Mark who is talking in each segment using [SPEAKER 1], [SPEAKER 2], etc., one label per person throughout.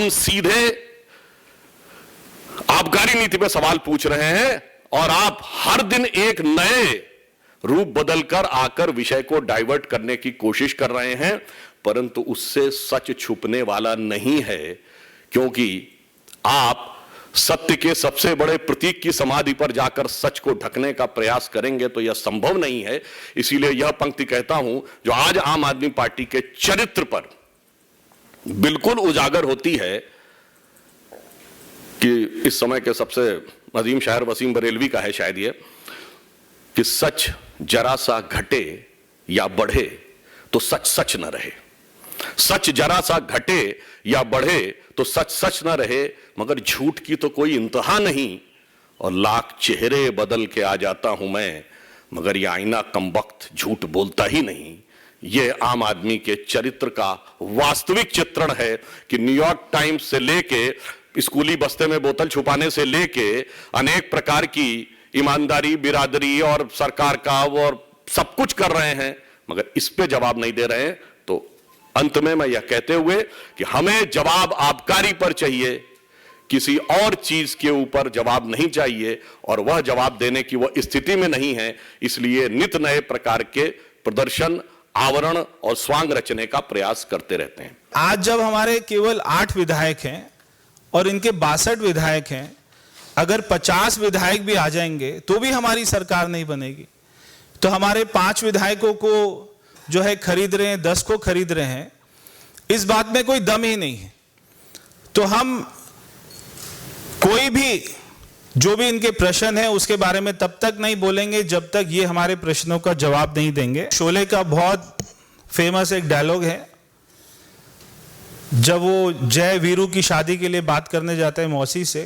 [SPEAKER 1] हम सीधे आबकारी नीति पे सवाल पूछ रहे हैं और आप हर दिन एक नए रूप बदलकर आकर विषय को डाइवर्ट करने की कोशिश कर रहे हैं, परंतु उससे सच छुपने वाला नहीं है, क्योंकि आप सत्य के सबसे बड़े प्रतीक की समाधि पर जाकर सच को ढकने का प्रयास करेंगे तो यह संभव नहीं है। इसीलिए यह पंक्ति कहता हूं जो आज आम आदमी पार्टी के चरित्र पर बिल्कुल उजागर होती है कि इस समय के सबसे अजीम शायर वसीम बरेलवी का है शायद ये, कि सच जरा सा घटे या बढ़े तो सच सच न रहे। सच जरा सा घटे या बढ़े तो सच सच न रहे, मगर झूठ की तो कोई इंतहा नहीं। और लाख चेहरे बदल के आ जाता हूं मैं, मगर यह आईना कमबख्त झूठ बोलता ही नहीं। यह आम आदमी के चरित्र का वास्तविक चित्रण है कि न्यूयॉर्क टाइम्स से लेके स्कूली बस्ते में बोतल छुपाने से लेके अनेक प्रकार की ईमानदारी, बिरादरी और सरकार का और सब कुछ कर रहे हैं, मगर इस पे जवाब नहीं दे रहे हैं। तो अंत में मैं यह कहते हुए कि हमें जवाब आबकारी पर चाहिए, किसी और चीज के ऊपर जवाब नहीं चाहिए, और वह जवाब देने की वह स्थिति में नहीं है। इसलिए नित नए प्रकार के प्रदर्शन, आवरण और स्वांग रचने का प्रयास करते रहते हैं।
[SPEAKER 2] आज जब हमारे केवल 8 विधायक हैं और इनके 62 विधायक हैं, अगर 50 विधायक भी आ जाएंगे तो भी हमारी सरकार नहीं बनेगी। तो हमारे 5 विधायकों को जो है खरीद रहे हैं, 10 को खरीद रहे हैं, इस बात में कोई दम ही नहीं है। तो हम कोई भी जो भी इनके प्रश्न है उसके बारे में तब तक नहीं बोलेंगे जब तक ये हमारे प्रश्नों का जवाब नहीं देंगे। शोले का बहुत फेमस एक डायलॉग है, जब वो जय वीरू की शादी के लिए बात करने जाते हैं मौसी से,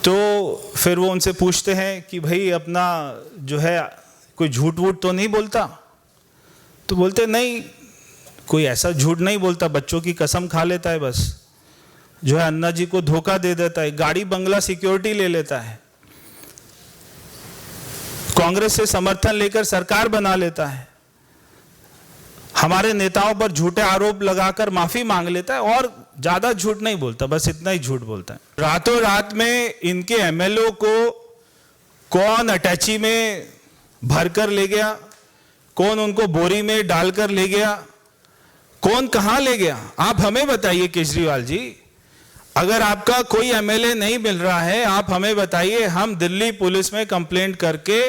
[SPEAKER 2] तो फिर वो उनसे पूछते हैं कि भाई अपना जो है कोई झूठ वूठ तो नहीं बोलता? तो बोलते नहीं, कोई ऐसा झूठ नहीं बोलता, बच्चों की कसम खा लेता है, बस जो है अन्ना जी को धोखा दे देता है, गाड़ी बंगला सिक्योरिटी ले लेता है, कांग्रेस से समर्थन लेकर सरकार बना लेता है, हमारे नेताओं पर झूठे आरोप लगाकर माफी मांग लेता है, और ज्यादा झूठ नहीं बोलता, बस इतना ही झूठ बोलता है। रातों रात में इनके एमएलए को कौन अटैची में भरकर ले गया, कौन उनको बोरी में डालकर ले गया, कौन कहां ले गया, आप हमें बताइए केजरीवाल जी। अगर आपका कोई एमएलए नहीं मिल रहा है, आप हमें बताइए, हम दिल्ली पुलिस में कंप्लेंट करके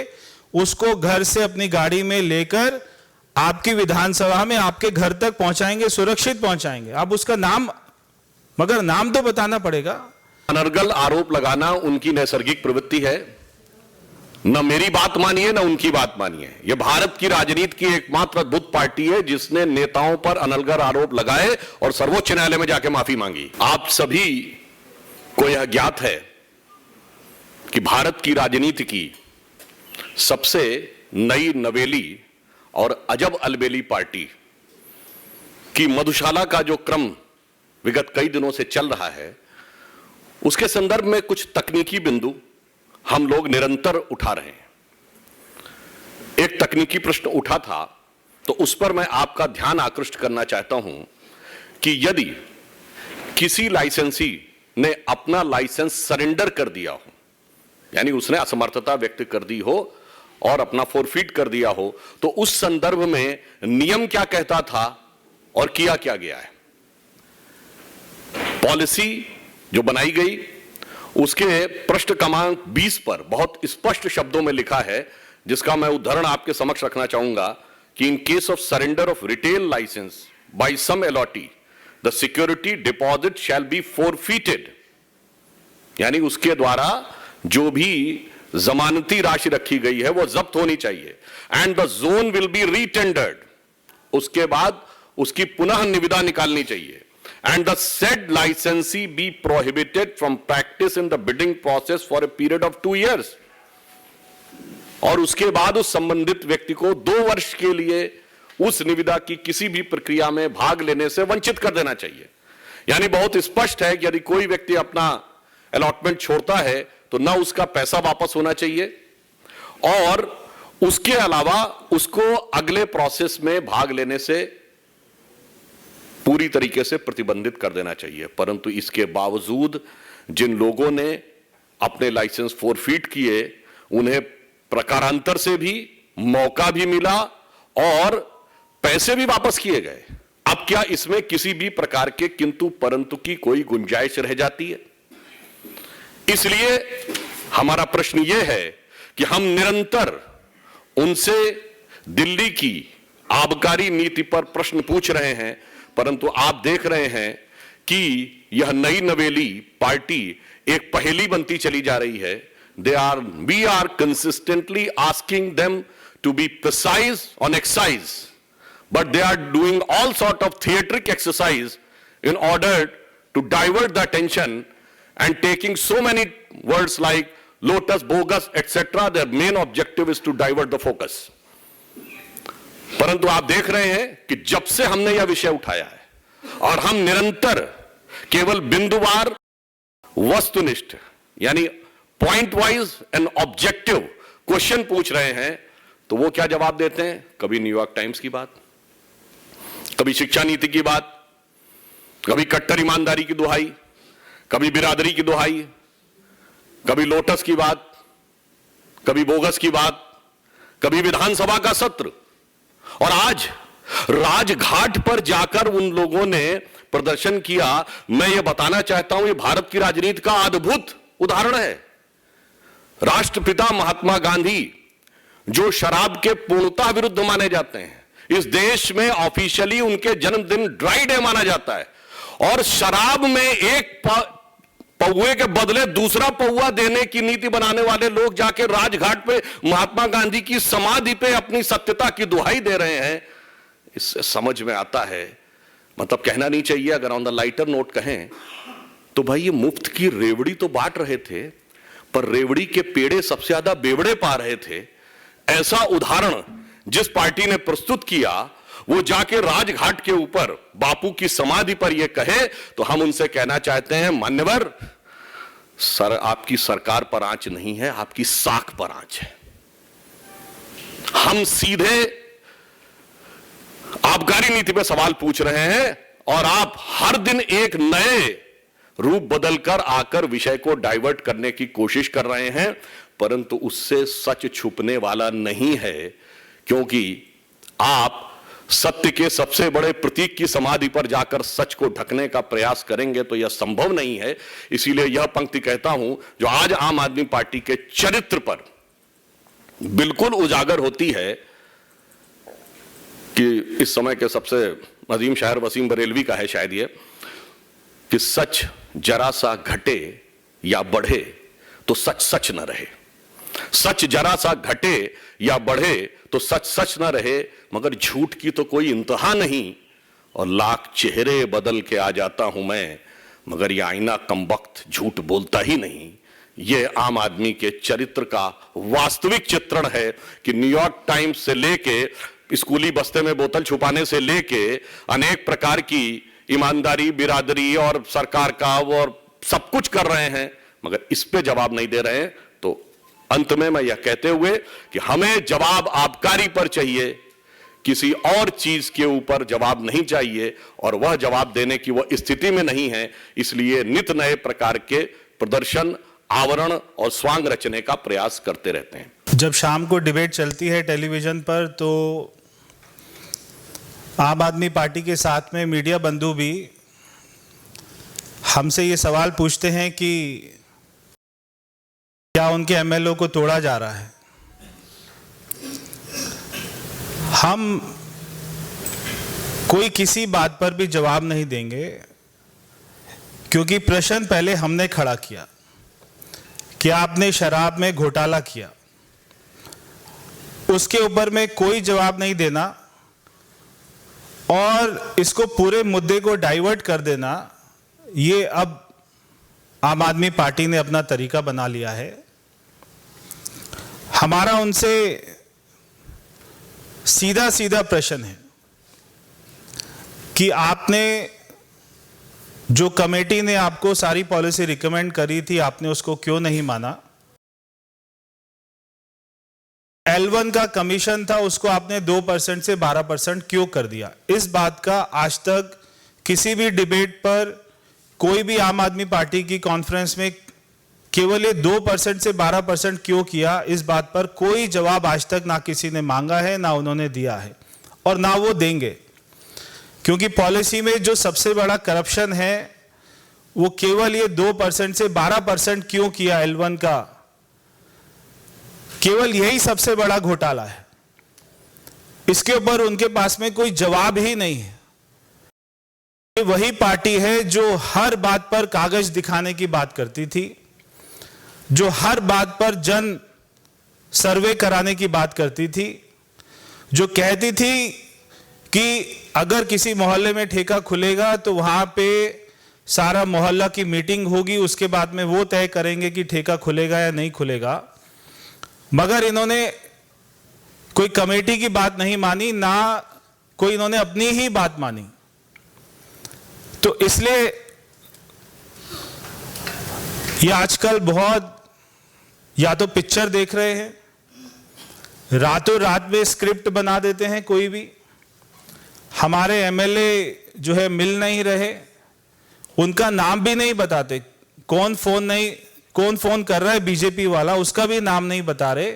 [SPEAKER 2] उसको घर से अपनी गाड़ी में लेकर आपकी विधानसभा में आपके घर तक पहुंचाएंगे, सुरक्षित पहुंचाएंगे। आप उसका नाम, मगर नाम तो बताना पड़ेगा।
[SPEAKER 1] अनर्गल आरोप लगाना उनकी नैसर्गिक प्रवृत्ति है, न मेरी बात मानिए न उनकी बात मानिए। यह भारत की राजनीति की एकमात्र अद्भुत पार्टी है जिसने नेताओं पर अनर्गल आरोप लगाए और सर्वोच्च न्यायालय में जाके माफी मांगी। आप सभी को यह ज्ञात है कि भारत की राजनीति की सबसे नई नवेली और अजब अलबेली पार्टी की मधुशाला का जो क्रम विगत कई दिनों से चल रहा है, उसके संदर्भ में कुछ तकनीकी बिंदु हम लोग निरंतर उठा रहे हैं। एक तकनीकी प्रश्न उठा था, तो उस पर मैं आपका ध्यान आकृष्ट करना चाहता हूं कि यदि किसी लाइसेंसी ने अपना लाइसेंस सरेंडर कर दिया हो, यानी उसने असमर्थता व्यक्त कर दी हो और अपना फोरफीट कर दिया हो, तो उस संदर्भ में नियम क्या कहता था और किया क्या गया है। पॉलिसी जो बनाई गई उसके पृष्ठ क्रमांक 20 पर बहुत स्पष्ट शब्दों में लिखा है, जिसका मैं उदाहरण आपके समक्ष रखना चाहूंगा कि in case of surrender of retail licence by some allottee the security deposit shall be forfeited, यानी उसके द्वारा जो भी जमानती राशि रखी गई है वो जब्त होनी चाहिए। And the zone will be retendered, उसके बाद उसकी पुनः निविदा निकालनी चाहिए। And the said licensee be prohibited from practice in the bidding process for a period of 2 years. और उसके बाद उस संबंधित व्यक्ति को 2 वर्ष के लिए उस निविदा की किसी भी प्रक्रिया में भाग लेने से वंचित कर देना चाहिए। यानी बहुत स्पष्ट है कि यदि कोई व्यक्ति अपना अलॉटमेंट छोड़ता है तो ना उसका पैसा वापस होना चाहिए, और उसके अलावा उसको अगले प्रोसेस में भाग लेने से पूरी तरीके से प्रतिबंधित कर देना चाहिए। परंतु इसके बावजूद जिन लोगों ने अपने लाइसेंस फोरफीट किए, उन्हें प्रकारांतर से भी मौका भी मिला और पैसे भी वापस किए गए। अब क्या इसमें किसी भी प्रकार के किंतु परंतु की कोई गुंजाइश रह जाती है? इसलिए हमारा प्रश्न यह है कि हम निरंतर उनसे दिल्ली की आबकारी नीति पर प्रश्न पूछ रहे हैं, परंतु आप देख रहे हैं कि यह नई नवेली पार्टी एक पहेली बनती चली जा रही है। we are consistently asking them to be precise on exercise, but they are doing all sort of theatric exercise in order to divert the attention and taking so many words like lotus, bogus, etc. Their main objective is to divert the focus. परंतु आप देख रहे हैं कि जब से हमने यह विषय उठाया है और हम निरंतर केवल बिंदुवार वस्तुनिष्ठ यानी point wise and objective question पूछ रहे हैं, तो वो क्या जवाब देते हैं? कभी न्यूयॉर्क टाइम्स की बात, कभी शिक्षा नीति की बात, कभी कट्टर ईमानदारी की दुहाई, कभी बिरादरी की दुहाई, कभी लोटस की बात, कभी बोगस की बात, कभी विधानसभा का सत्र। और आज राजघाट पर जाकर उन लोगों ने प्रदर्शन किया। मैं यह बताना चाहता हूं, यह भारत की राजनीति का अद्भुत उदाहरण है। राष्ट्रपिता महात्मा गांधी, जो शराब के पूर्णतः विरुद्ध माने जाते हैं, इस देश में ऑफिशियली उनके जन्मदिन ड्राई डे माना जाता है, और शराब में एक पौवे के बदले दूसरा पौवा देने की नीति बनाने वाले लोग जाके राजघाट पे महात्मा गांधी की समाधि पे अपनी सत्यता की दुहाई दे रहे हैं। इससे समझ में आता है, मतलब कहना नहीं चाहिए, अगर ऑन द लाइटर नोट कहें तो भाई ये मुफ्त की रेवड़ी तो बांट रहे थे, पर रेवड़ी के पेड़े सबसे ज्यादा बेवड़े पा रहे थे। ऐसा उदाहरण जिस पार्टी ने प्रस्तुत किया, वो जाके राजघाट के ऊपर बापू की समाधि पर ये कहे, तो हम उनसे कहना चाहते हैं, मान्यवर सर, आपकी सरकार पर आंच नहीं है, आपकी साख पर आंच है। हम सीधे आबकारी नीति पे सवाल पूछ रहे हैं और आप हर दिन एक नए रूप बदलकर आकर विषय को डाइवर्ट करने की कोशिश कर रहे हैं, परंतु उससे सच छुपने वाला नहीं है, क्योंकि आप सत्य के सबसे बड़े प्रतीक की समाधि पर जाकर सच को ढकने का प्रयास करेंगे तो यह संभव नहीं है। इसीलिए यह पंक्ति कहता हूं जो आज आम आदमी पार्टी के चरित्र पर बिल्कुल उजागर होती है कि इस समय के सबसे अजीम शायर वसीम बरेलवी का है शायद ये, कि सच जरा सा घटे या बढ़े तो सच सच न रहे। सच जरा सा घटे या बढ़े तो सच सच न रहे, मगर झूठ की तो कोई इंतहा नहीं। और लाख चेहरे बदल के आ जाता हूं मैं, मगर यह आईना कमबख्त झूठ बोलता ही नहीं। यह आम आदमी के चरित्र का वास्तविक चित्रण है कि न्यूयॉर्क टाइम्स से लेके स्कूली बस्ते में बोतल छुपाने से लेके अनेक प्रकार की ईमानदारी, बिरादरी और सरकार का और सब कुछ कर रहे हैं, मगर इस पे जवाब नहीं दे रहे हैं। तो अंत में मैं यह कहते हुए कि हमें जवाब आबकारी पर चाहिए, किसी और चीज के ऊपर जवाब नहीं चाहिए, और वह जवाब देने की वह स्थिति में नहीं है। इसलिए नित नए प्रकार के प्रदर्शन, आवरण और स्वांग रचने का प्रयास करते रहते हैं।
[SPEAKER 2] जब शाम को डिबेट चलती है टेलीविजन पर, तो आम आदमी पार्टी के साथ में मीडिया बंधु भी हमसे ये सवाल पूछते हैं कि क्या उनके एमएलए को तोड़ा जा रहा है। हम कोई किसी बात पर भी जवाब नहीं देंगे, क्योंकि प्रश्न पहले हमने खड़ा किया कि आपने शराब में घोटाला किया, उसके ऊपर में कोई जवाब नहीं देना और इसको पूरे मुद्दे को डाइवर्ट कर देना, ये अब आम आदमी पार्टी ने अपना तरीका बना लिया है। हमारा उनसे सीधा सीधा प्रश्न है कि आपने जो कमेटी ने आपको सारी पॉलिसी रिकमेंड करी थी, आपने उसको क्यों नहीं माना? L1 का कमीशन था, उसको आपने 2% से 12% क्यों कर दिया? इस बात का आज तक किसी भी डिबेट पर कोई भी आम आदमी पार्टी की कॉन्फ्रेंस में केवल ये 2% से 12% क्यों किया, इस बात पर कोई जवाब आज तक ना किसी ने मांगा है, ना उन्होंने दिया है और ना वो देंगे। क्योंकि पॉलिसी में जो सबसे बड़ा करप्शन है वो केवल ये 2% से 12% क्यों किया L1 का, केवल यही सबसे बड़ा घोटाला है। इसके ऊपर उनके पास में कोई जवाब ही नहीं है। ये वही पार्टी है जो हर बात पर कागज दिखाने की बात करती थी, जो हर बात पर जन सर्वे कराने की बात करती थी, जो कहती थी कि अगर किसी मोहल्ले में ठेका खुलेगा तो वहां पे सारा मोहल्ला की मीटिंग होगी, उसके बाद में वो तय करेंगे कि ठेका खुलेगा या नहीं खुलेगा। मगर इन्होंने कोई कमेटी की बात नहीं मानी, ना कोई इन्होंने अपनी ही बात मानी। तो इसलिए ये आजकल बहुत या तो पिक्चर देख रहे हैं, रातों रात में स्क्रिप्ट बना देते हैं। कोई भी हमारे एमएलए जो है मिल नहीं रहे, उनका नाम भी नहीं बताते, कौन फोन कर रहा है बीजेपी वाला उसका भी नाम नहीं बता रहे,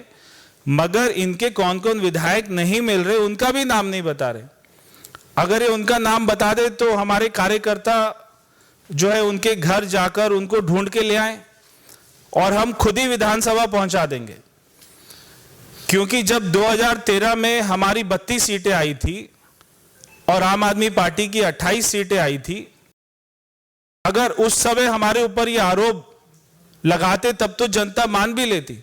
[SPEAKER 2] मगर इनके कौन कौन विधायक नहीं मिल रहे उनका भी नाम नहीं बता रहे। अगर ये उनका नाम बता दे तो हमारे कार्यकर्ता जो है उनके घर जाकर उनको ढूंढ के ले आए और हम खुद ही विधानसभा पहुंचा देंगे। क्योंकि जब 2013 में हमारी 32 सीटें आई थी और आम आदमी पार्टी की 28 सीटें आई थी, अगर उस समय हमारे ऊपर ये आरोप लगाते तब तो जनता मान भी लेती,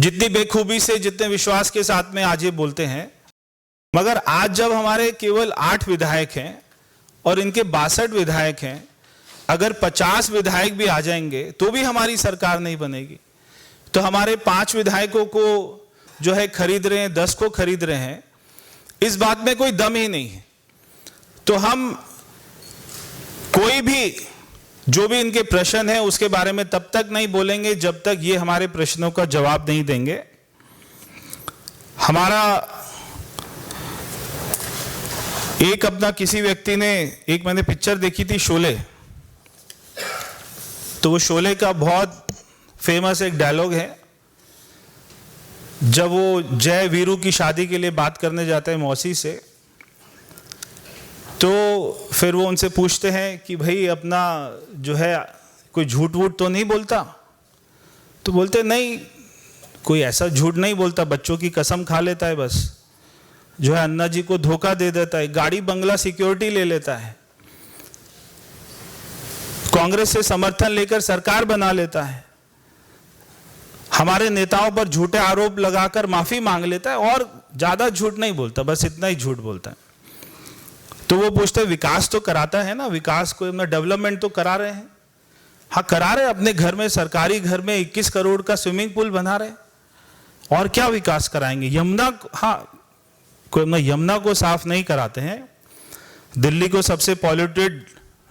[SPEAKER 2] जितनी बेखूबी से, जितने विश्वास के साथ में आज ये बोलते हैं। मगर आज जब हमारे केवल 8 विधायक हैं और इनके 62 विधायक हैं, अगर 50 विधायक भी आ जाएंगे तो भी हमारी सरकार नहीं बनेगी। तो हमारे 5 विधायकों को जो है खरीद रहे हैं, 10 को खरीद रहे हैं, इस बात में कोई दम ही नहीं है। तो हम कोई भी जो भी इनके प्रश्न है उसके बारे में तब तक नहीं बोलेंगे जब तक ये हमारे प्रश्नों का जवाब नहीं देंगे। हमारा एक अपना किसी व्यक्ति ने, एक मैंने पिक्चर देखी थी शोले, तो वो शोले का बहुत फेमस एक डायलॉग है, जब वो जय वीरू की शादी के लिए बात करने जाते हैं मौसी से, तो फिर वो उनसे पूछते हैं कि भाई अपना जो है कोई झूठ वूठ तो नहीं बोलता? तो बोलते नहीं, कोई ऐसा झूठ नहीं बोलता, बच्चों की कसम खा लेता है, बस जो है अन्ना जी को धोखा दे देता है, गाड़ी बंगला सिक्योरिटी ले लेता है, कांग्रेस से समर्थन लेकर सरकार बना लेता है, हमारे नेताओं पर झूठे आरोप लगाकर माफी मांग लेता है और ज्यादा झूठ नहीं बोलता, बस इतना ही झूठ बोलता है। तो वो पूछते विकास तो कराता है ना, विकास को अपना डेवलपमेंट तो करा रहे हैं? हाँ करा रहे, अपने घर में, सरकारी घर में 21 करोड़ का स्विमिंग पूल बना रहे, और क्या विकास कराएंगे? यमुना, हाँ कोई अपना यमुना को साफ नहीं कराते हैं, दिल्ली को सबसे पॉल्यूटेड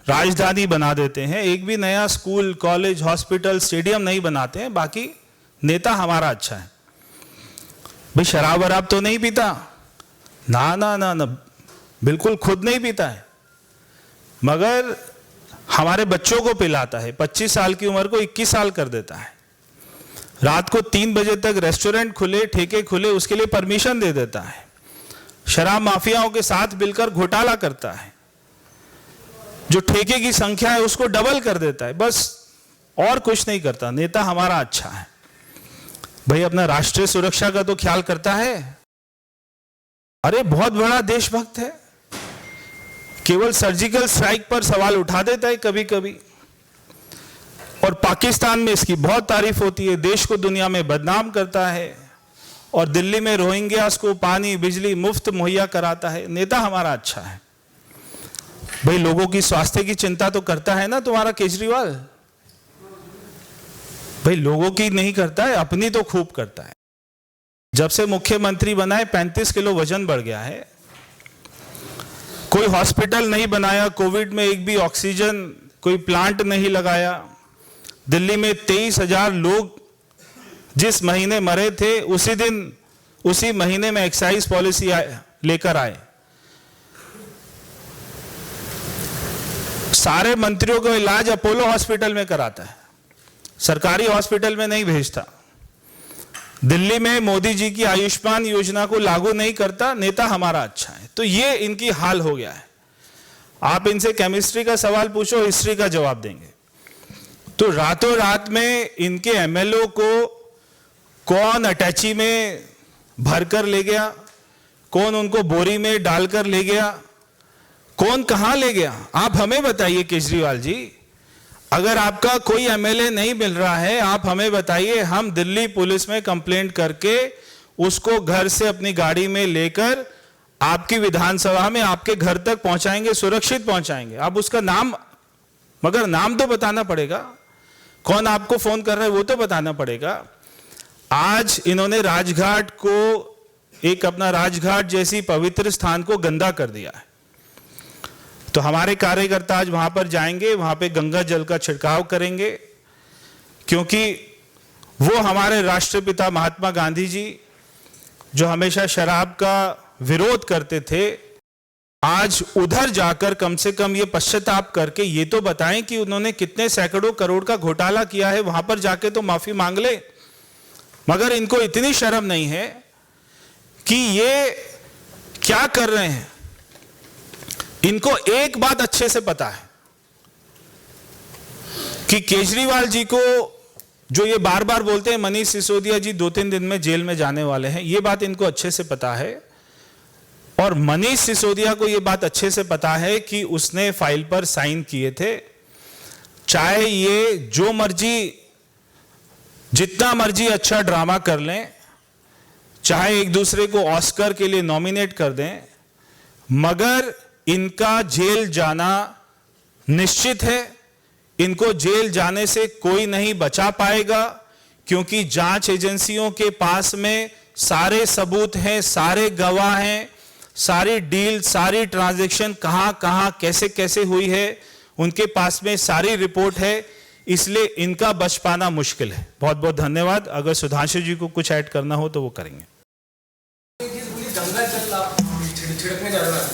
[SPEAKER 2] राजधानी बना देते हैं, एक भी नया स्कूल, कॉलेज, हॉस्पिटल, स्टेडियम नहीं बनाते हैं। बाकी नेता हमारा अच्छा है। भाई शराब वराब तो नहीं पीता? ना ना ना ना, बिल्कुल खुद नहीं पीता है, मगर हमारे बच्चों को पिलाता है। 25 साल की उम्र को 21 साल कर देता है। रात को 3 बजे तक रेस्टोरेंट खुले, ठेके खुले, उसके लिए परमिशन दे देता है। शराब माफियाओं के साथ मिलकर घोटाला करता है, जो ठेके की संख्या है उसको डबल कर देता है, बस और कुछ नहीं करता। नेता हमारा अच्छा है। भाई अपना राष्ट्रीय सुरक्षा का तो ख्याल करता है। अरे बहुत बड़ा देशभक्त है, केवल सर्जिकल स्ट्राइक पर सवाल उठा देता है कभी कभी, और पाकिस्तान में इसकी बहुत तारीफ होती है, देश को दुनिया में बदनाम करता है, और दिल्ली में रोहिंग्यास को पानी बिजली मुफ्त मुहैया कराता है। नेता हमारा अच्छा है। भाई लोगों की स्वास्थ्य की चिंता तो करता है ना तुम्हारा केजरीवाल? भाई लोगों की नहीं करता है, अपनी तो खूब करता है। जब से मुख्यमंत्री बना है 35 किलो वजन बढ़ गया है। कोई हॉस्पिटल नहीं बनाया, कोविड में एक भी ऑक्सीजन कोई प्लांट नहीं लगाया। दिल्ली में 23,000 लोग जिस महीने मरे थे उसी दिन, उसी महीने में एक्साइज पॉलिसी लेकर आए। सारे मंत्रियों का इलाज अपोलो हॉस्पिटल में कराता है, सरकारी हॉस्पिटल में नहीं भेजता। दिल्ली में मोदी जी की आयुष्मान योजना को लागू नहीं करता, नेता हमारा अच्छा है। तो ये इनकी हाल हो गया है। आप इनसे केमिस्ट्री का सवाल पूछो, हिस्ट्री का जवाब देंगे। तो रातों रात में इनके एमएलओ को कौन अटैची में भरकर ले गया, कौन उनको बोरी में डालकर ले गया, कौन कहां ले गया, आप हमें बताइए केजरीवाल जी। अगर आपका कोई एमएलए नहीं मिल रहा है, आप हमें बताइए, हम दिल्ली पुलिस में कंप्लेंट करके उसको घर से अपनी गाड़ी में लेकर आपकी विधानसभा में आपके घर तक पहुंचाएंगे, सुरक्षित पहुंचाएंगे। आप उसका नाम, मगर नाम तो बताना पड़ेगा, कौन आपको फोन कर रहा है वो तो बताना पड़ेगा। आज इन्होंने राजघाट को, एक अपना राजघाट जैसी पवित्र स्थान को गंदा कर दिया है। तो हमारे कार्यकर्ता आज वहां पर जाएंगे, वहां पे गंगा जल का छिड़काव करेंगे, क्योंकि वो हमारे राष्ट्रपिता महात्मा गांधी जी जो हमेशा शराब का विरोध करते थे, आज उधर जाकर कम से कम ये पश्चाताप करके ये तो बताएं कि उन्होंने कितने सैकड़ों करोड़ का घोटाला किया है। वहां पर जाके तो माफी मांग ले। मगर इनको इतनी शर्म नहीं है कि ये क्या कर रहे हैं। इनको एक बात अच्छे से पता है कि केजरीवाल जी को, जो ये बार बार बोलते हैं मनीष सिसोदिया जी 2-3 दिन में जेल में जाने वाले हैं, ये बात इनको अच्छे से पता है। और मनीष सिसोदिया को ये बात अच्छे से पता है कि उसने फाइल पर साइन किए थे। चाहे ये जो मर्जी, जितना मर्जी अच्छा ड्रामा कर लें, चाहे एक दूसरे को ऑस्कर के लिए नॉमिनेट कर दें, मगर इनका जेल जाना निश्चित है। इनको जेल जाने से कोई नहीं बचा पाएगा, क्योंकि जांच एजेंसियों के पास में सारे सबूत हैं, सारे गवाह हैं, सारी डील, सारी ट्रांजैक्शन कहां कहां कैसे कैसे हुई है, उनके पास में सारी रिपोर्ट है। इसलिए इनका बच पाना मुश्किल है। बहुत बहुत धन्यवाद। अगर सुधांशु जी को कुछ ऐड करना हो तो वो करेंगे।
[SPEAKER 3] गंगा जल छिड़कने जा रहा है,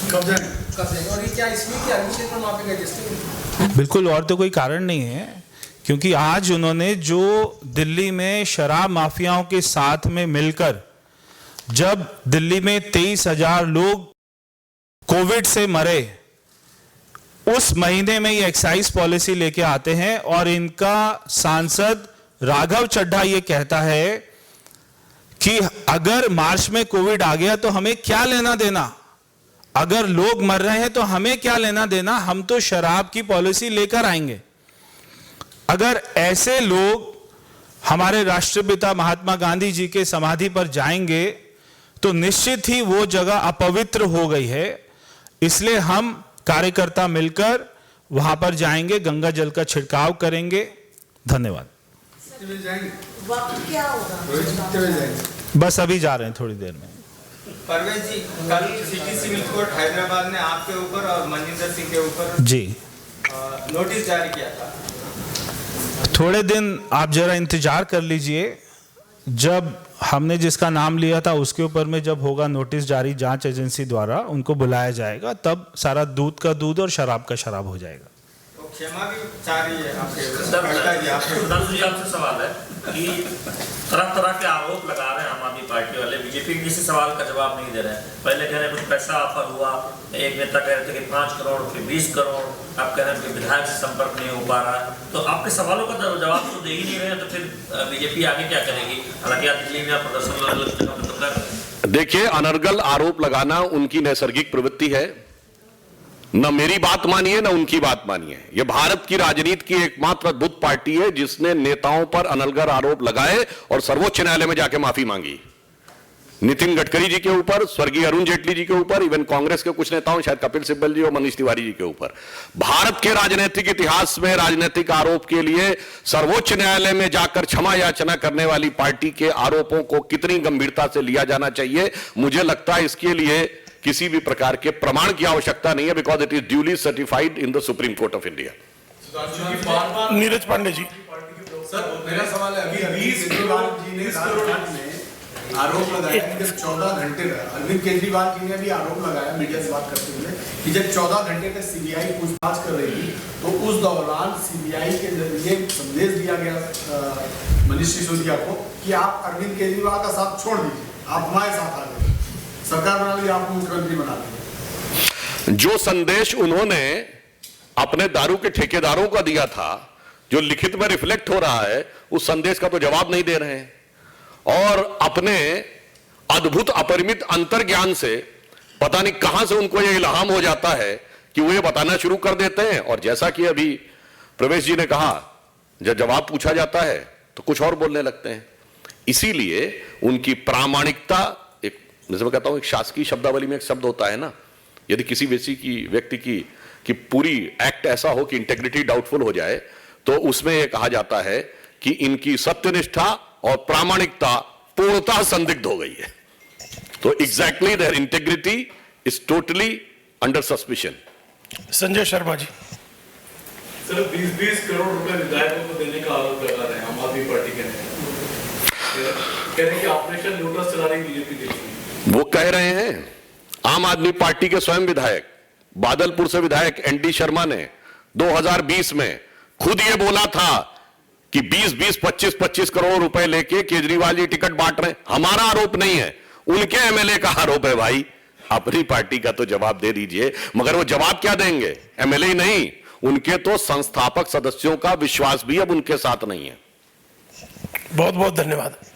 [SPEAKER 3] कब जाएंगे? और ये क्या इसमें क्या क्षेत्र मापेगा जिससे?
[SPEAKER 2] बिल्कुल, और तो कोई कारण नहीं है, क्योंकि आज उन्होंने जो दिल्ली में शराब माफियाओं के साथ में मिलकर, जब दिल्ली में 23,000 लोग कोविड से मरे, उस महीने में ये एक्साइज पॉलिसी लेके आते हैं और इनका सांसद राघव चड्ढा ये कहता है कि अगर मार्च में कोविड आ गया तो हमें क्या लेना देना, अगर लोग मर रहे हैं तो हमें क्या लेना देना, हम तो शराब की पॉलिसी लेकर आएंगे। अगर ऐसे लोग हमारे राष्ट्रपिता महात्मा गांधी जी के समाधि पर जाएंगे तो निश्चित ही वो जगह अपवित्र हो गई है। इसलिए हम कार्यकर्ता मिलकर वहां पर जाएंगे, गंगा जल का छिड़काव करेंगे। धन्यवाद।
[SPEAKER 4] वक्त क्या होगा?
[SPEAKER 2] बस अभी जा रहे हैं, थोड़ी देर में।
[SPEAKER 5] परवेज जी, कल सिटी सिविल कोर्ट हैदराबाद ने आपके ऊपर और मनिंदर सिंह के ऊपर
[SPEAKER 2] जी
[SPEAKER 5] नोटिस जारी किया था।
[SPEAKER 2] थोड़े दिन आप जरा इंतजार कर लीजिए, जब हमने जिसका नाम लिया था उसके ऊपर में जब होगा नोटिस जारी जांच एजेंसी द्वारा, उनको बुलाया जाएगा, तब सारा दूध का दूध और शराब का शराब हो जाएगा।
[SPEAKER 5] तो क्षमा भी चाह रही है आपके
[SPEAKER 6] प्रधानमंत्री जी आपसे सवाल है कि तरह तरह के आरोप लगा रहे हैं आम आदमी पार्टी वाले, बीजेपी किसी सवाल का जवाब नहीं दे रहे हैं। पहले कह रहे हैं कुछ पैसा ऑफर हुआ, एक नेता कह रहे थे कि 5 करोड़, फिर 20 करोड़, आप कह रहे हैं कि विधायक से संपर्क नहीं हो पा रहा है। तो आपके सवालों का जवाब तो दे ही नहीं रहे हैं, तो फिर बीजेपी आगे क्या करेगी? हालांकि आप दिल्ली में प्रदर्शन।
[SPEAKER 1] देखिए, अनर्गल आरोप लगाना उनकी नैसर्गिक प्रवृत्ति है। न मेरी बात मानिए न उनकी बात मानिए। यह भारत की राजनीति की एकमात्र अद्भुत पार्टी है जिसने नेताओं पर अनर्गल आरोप लगाए और सर्वोच्च न्यायालय में जाके माफी मांगी। नितिन गडकरी जी के ऊपर, स्वर्गीय अरुण जेटली जी के ऊपर, इवन कांग्रेस के कुछ नेताओं, शायद कपिल सिब्बल जी और मनीष तिवारी जी के ऊपर। भारत के राजनीतिक इतिहास में राजनीतिक आरोप के लिए सर्वोच्च न्यायालय में जाकर क्षमा याचना करने वाली पार्टी के आरोपों को कितनी गंभीरता से लिया जाना चाहिए, मुझे लगता है इसके लिए किसी भी प्रकार के प्रमाण की आवश्यकता नहीं है, because it is duly certified in the supreme court of India.
[SPEAKER 7] Neeraj Pande ji,
[SPEAKER 3] sir मेरा सवाल है, अभी केजरीवाल जी ने
[SPEAKER 4] आरोप लगाया कि जब 14 घंटे अरविंद केजरीवाल जी ने भी आरोप लगाया मीडिया से बात करते हुए कि जब 14 घंटे तक सीबीआई पूछताछ कर रही थी तो उस दौरान सीबीआई के जरिए संदेश दिया गया मनीष सिसोदिया को कि आप अरविंद केजरीवाल का साथ छोड़ दीजिए, आप हमारे साथ आ जाइए, सरकार बना ली, आपको मुख्यमंत्री बना लीजिए।
[SPEAKER 1] जो संदेश उन्होंने अपने दारू के ठेकेदारों को दिया था, जो लिखित में रिफ्लेक्ट हो रहा है, उस संदेश का तो जवाब नहीं दे रहे हैं और अपने अद्भुत अपरिमित अंतर्ज्ञान से पता नहीं कहां से उनको यह इल्हाम हो जाता है कि वो ये बताना शुरू कर देते हैं। और जैसा कि अभी प्रवेश जी ने कहा, जब जवाब पूछा जाता है तो कुछ और बोलने लगते हैं। इसीलिए उनकी प्रामाणिकता, एक जैसे मैं कहता हूं, एक शासकीय शब्दावली में एक शब्द होता है ना, यदि किसी व्यक्ति की पूरी एक्ट ऐसा हो कि इंटेग्रिटी डाउटफुल हो जाए तो उसमें यह कहा जाता है कि इनकी सत्यनिष्ठा और प्रामाणिकता पूर्णतः संदिग्ध हो गई है। तो exactly their integrity is totally under suspicion.
[SPEAKER 7] Sanjay Sharma ji.
[SPEAKER 8] Sir 20-20 crore रुपए विधायकों को देने का आरोप लगा रहे हैं आम आदमी पार्टी के नेता, कह रहे हैं कि ऑपरेशन लोटस चला रही बीजेपी देश में।
[SPEAKER 1] वो कह रहे हैं, आम आदमी पार्टी के स्वयं विधायक, बादलपुर से विधायक एनडी शर्मा ने 2020 में खुद ये बोला था कि 20-20, 25-25 करोड़ रुपए लेके केजरीवाल जी टिकट बांट रहे हैं। हमारा आरोप नहीं है, उनके एमएलए का आरोप है। भाई, अपनी पार्टी का तो जवाब दे दीजिए। मगर वो जवाब क्या देंगे? एमएलए नहीं, उनके तो संस्थापक सदस्यों का विश्वास भी अब उनके साथ नहीं है।
[SPEAKER 7] बहुत बहुत धन्यवाद।